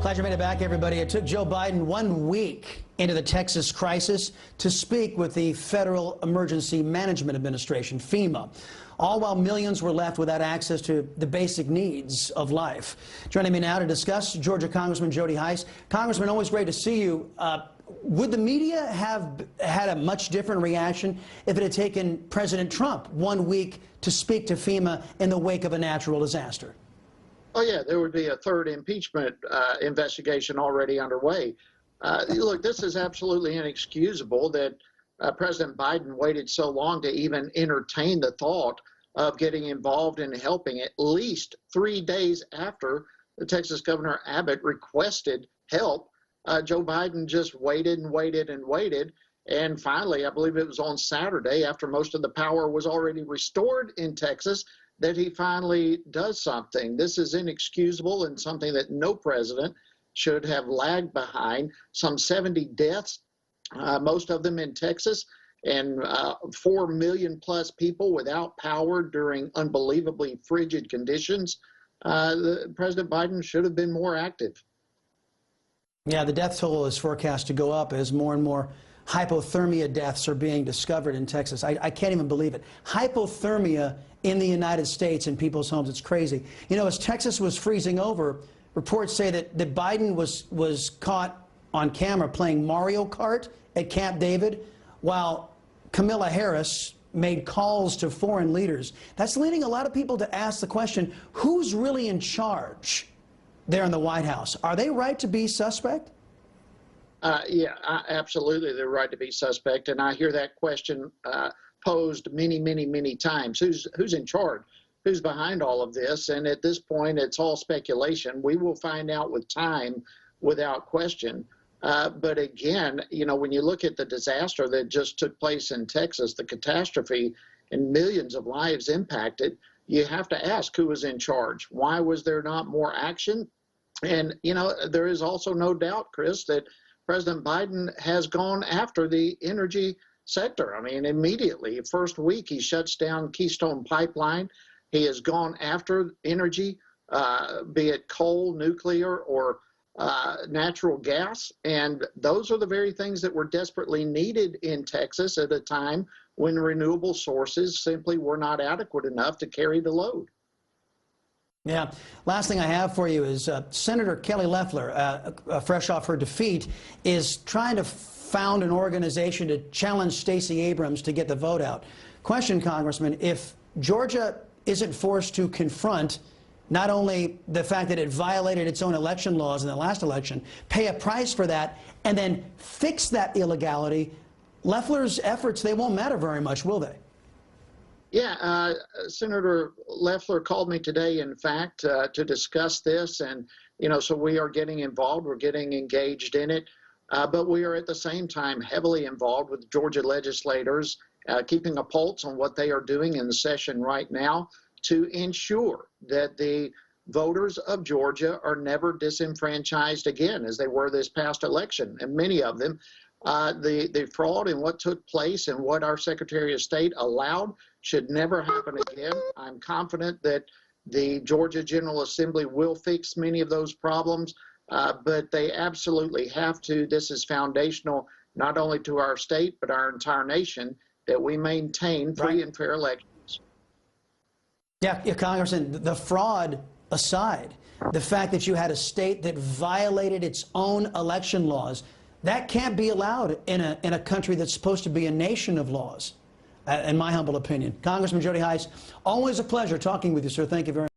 Glad you made it back, everybody. It took Joe Biden 1 week into the Texas crisis to speak with the Federal Emergency Management Administration, FEMA, all while millions were left without access to the basic needs of life. Joining me now to discuss, Georgia Congressman Jody Hice. Congressman, always great to see you. Would the media have had a much different reaction if it had taken President Trump 1 week to speak to FEMA in the wake of a natural disaster? Oh, yeah, there would be a third impeachment investigation already underway. Look, this is absolutely inexcusable that President Biden waited so long to even entertain the thought of getting involved in helping at least 3 days after the Texas Governor Abbott requested help. Joe Biden just waited and waited and waited. And finally, I believe it was on Saturday, after most of the power was already restored in Texas, that he finally does something. This is inexcusable and something that no president should have lagged behind. Some 70 deaths, most of them in Texas, and 4 million plus people without power during unbelievably frigid conditions. President Biden should have been more active. Yeah, the death toll is forecast to go up as more and more hypothermia deaths are being discovered in Texas. I can't even believe it. Hypothermia in the United States in people's homes. It's crazy. You know, as Texas was freezing over, reports say that Biden was caught on camera playing Mario Kart at Camp David while Kamala Harris made calls to foreign leaders. That's leading a lot of people to ask the question, who's really in charge there in the White House? Are they right to be suspect? Yeah, absolutely. They're right to be suspect. And I hear that question posed many, many, many times. Who's in charge? Who's behind all of this? And at this point, it's all speculation. We will find out with time, without question. But again, you know, when you look at the disaster that just took place in Texas, the catastrophe and millions of lives impacted, you have to ask who was in charge. Why was there not more action? And, you know, there is also no doubt, Chris, that President Biden has gone after the energy sector. I mean, immediately, first week, he shuts down Keystone Pipeline. He has gone after energy, be it coal, nuclear, or natural gas. And those are the very things that were desperately needed in Texas at a time when renewable sources simply were not adequate enough to carry the load. Yeah. Last thing I have for you is Senator Kelly Loeffler, fresh off her defeat, is trying to found an organization to challenge Stacey Abrams to get the vote out. Question, Congressman, if Georgia isn't forced to confront not only the fact that it violated its own election laws in the last election, pay a price for that, and then fix that illegality, Loeffler's efforts, they won't matter very much, will they? Yeah, Senator Loeffler called me today, in fact, to discuss this. And, you know, so we are getting involved. We're getting engaged in it. But we are at the same time heavily involved with Georgia legislators, keeping a pulse on what they are doing in the session right now to ensure that the voters of Georgia are never disenfranchised again, as they were this past election. And many of them, the fraud and what took place and what our Secretary of State allowed should never happen again. I'm confident that the Georgia General Assembly will fix many of those problems, but they absolutely have to. This is foundational not only to our state, but our entire nation, that we maintain free and fair elections. Yeah, Congressman, the fraud aside, the fact that you had a state that violated its own election laws, that can't be allowed in a country that's supposed to be a nation of laws, in my humble opinion. Congressman Jody Hice, always a pleasure talking with you, sir. Thank you very much.